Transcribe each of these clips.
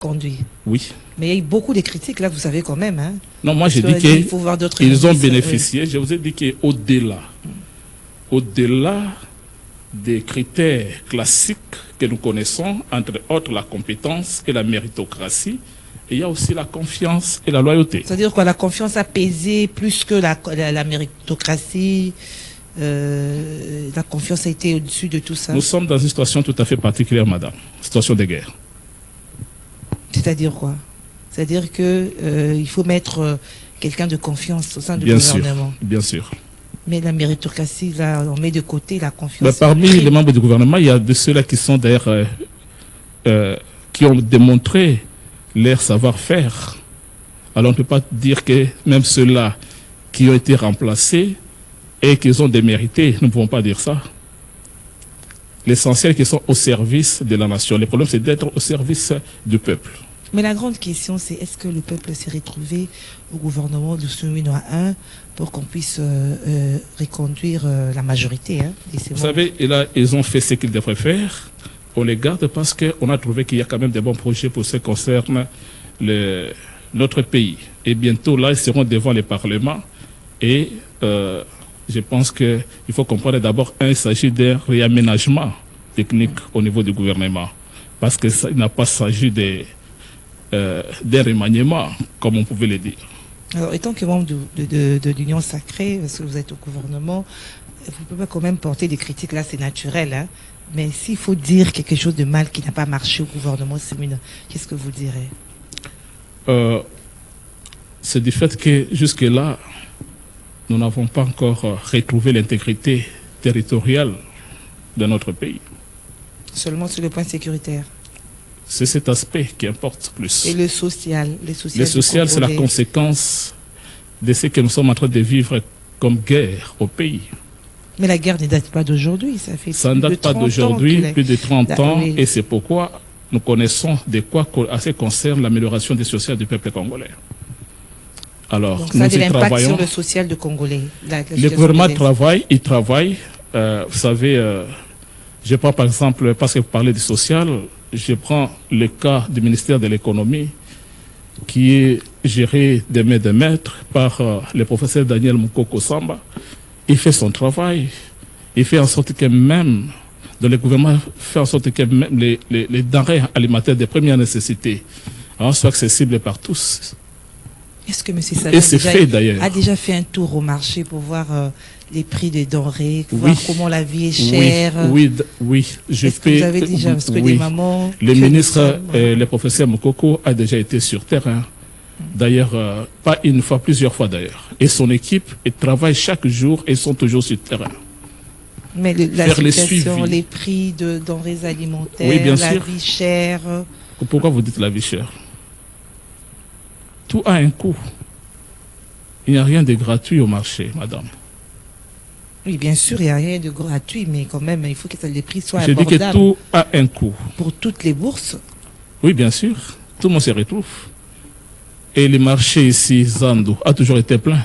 conduit. Oui. Mais il y a eu beaucoup de critiques, là, vous savez quand même. Hein, non, moi j'ai dit qu'ils ont bénéficié. Je vous ai dit qu'au-delà des critères classiques que nous connaissons, entre autres la compétence et la méritocratie, il y a aussi la confiance et la loyauté. C'est-à-dire que la confiance a pesé plus que la méritocratie. La confiance a été au-dessus de tout ça. Nous sommes dans une situation tout à fait particulière, madame. Situation de guerre. C'est-à-dire quoi? C'est-à-dire que il faut mettre quelqu'un de confiance au sein du bien gouvernement. Sûr, bien sûr. Mais la méritocratie, là, on met de côté la confiance. Mais parmi les membres du gouvernement, il y a de ceux-là qui sont d'ailleurs qui ont démontré leur savoir-faire. Alors on ne peut pas dire que même ceux-là qui ont été remplacés et qu'ils ont démérité, nous ne pouvons pas dire ça. L'essentiel, qu'ils sont au service de la nation. Le problème, c'est d'être au service du peuple. Mais la grande question, c'est est-ce que le peuple s'est retrouvé au gouvernement de Souminoa 1 pour qu'on puisse reconduire la majorité, hein, vous savez, et là, ils ont fait ce qu'ils devraient faire. On les garde parce qu'on a trouvé qu'il y a quand même des bons projets pour ce qui concerne notre pays. Et bientôt, là, ils seront devant les parlements. Et je pense qu'il faut comprendre d'abord, il s'agit d'un réaménagement technique au niveau du gouvernement. Parce qu'il n'a pas s'agit d'un remaniement, comme on pouvait le dire. Alors, étant que membre de l'Union Sacrée, parce que vous êtes au gouvernement, vous pouvez quand même porter des critiques, là c'est naturel, hein. Mais s'il faut dire quelque chose de mal qui n'a pas marché au gouvernement, qu'est-ce que vous direz? C'est du fait que jusque-là, nous n'avons pas encore retrouvé l'intégrité territoriale de notre pays. Seulement sur le point sécuritaire. C'est cet aspect qui importe plus. Et le social? Le social, c'est la conséquence de ce que nous sommes en train de vivre comme guerre au pays. Mais la guerre ne date pas d'aujourd'hui. Ça ne date pas d'aujourd'hui, plus de 30 ans. Oui. Et c'est pourquoi nous connaissons de quoi à ce qui concerne l'amélioration des sociales du peuple congolais. Alors, donc, ça a de l'impact sur le social du Congolais. Le gouvernement travaille, il travaille. Vous savez, je prends par exemple, parce que vous parlez du social, je prends le cas du ministère de l'économie qui est géré de main de maître par le professeur Daniel Mukoko Samba. Il fait son travail. Il fait en sorte que même, le gouvernement fait en sorte que même les denrées alimentaires de première nécessité soient accessibles par tous. Est-ce que M. Sabin a déjà fait un tour au marché pour voir les prix des denrées, voir comment la vie est chère? Oui. Est-ce que vous avez déjà, parce que des mamans... Le ministre, le professeur Mukoko a déjà été sur terrain. D'ailleurs, pas une fois, plusieurs fois d'ailleurs. Et son équipe travaille chaque jour et sont toujours sur terrain. Mais la situation, les prix de denrées alimentaires, oui, bien la sûr. vie chère... Pourquoi vous dites la vie chère? Tout a un coût. Il n'y a rien de gratuit au marché, madame. Oui, bien sûr, il n'y a rien de gratuit, mais quand même, il faut que les prix soient abordables. Je dis que tout a un coût. Pour toutes les bourses? Oui, bien sûr. Tout le monde se retrouve. Et le marché ici, Zando, a toujours été plein.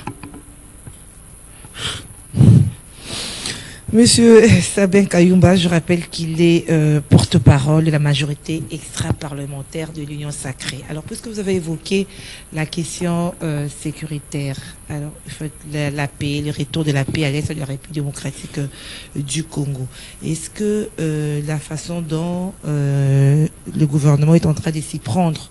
Monsieur Sabin Kayumba, je rappelle qu'il est porte-parole de la majorité extra-parlementaire de l'Union Sacrée. Alors, puisque vous avez évoqué la question sécuritaire, alors la paix, le retour de la paix à l'est de la République démocratique du Congo, est-ce que la façon dont le gouvernement est en train de s'y prendre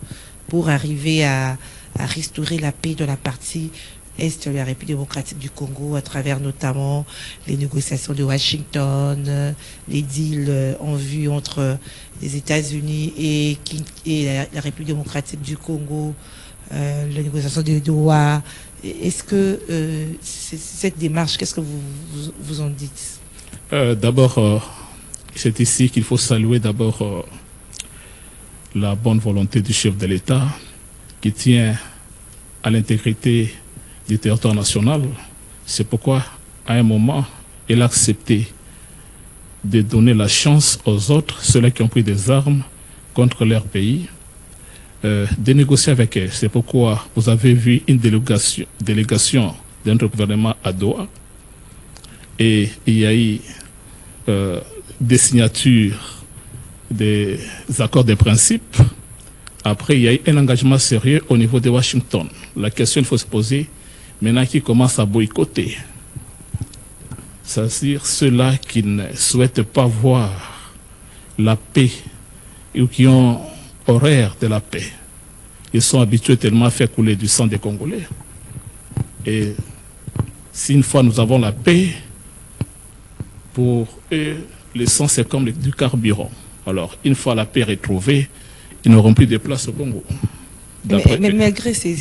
pour arriver à restaurer la paix de la partie est de la République démocratique du Congo à travers notamment les négociations de Washington, les deals en vue entre les États-Unis et la République démocratique du Congo, les négociations de Doha. Est-ce que cette démarche, qu'est-ce que vous en dites? D'abord, c'est ici qu'il faut saluer d'abord la bonne volonté du chef de l'État qui tient à l'intégrité du territoire national. C'est pourquoi, à un moment, il a accepté de donner la chance aux autres, ceux-là qui ont pris des armes contre leur pays, de négocier avec eux. C'est pourquoi vous avez vu une délégation de notre gouvernement à Doha, et il y a eu des signatures des accords de principe Après, il y a eu un engagement sérieux au niveau de Washington. La question qu'il faut se poser, maintenant qui commence à boycotter, c'est-à-dire ceux-là qui ne souhaitent pas voir la paix ou qui ont horreur de la paix. Ils sont habitués tellement à faire couler du sang des Congolais. Et si une fois nous avons la paix, pour eux, le sang c'est comme du carburant. Alors, une fois la paix retrouvée, ils n'auront plus de place au Congo. Mais malgré ces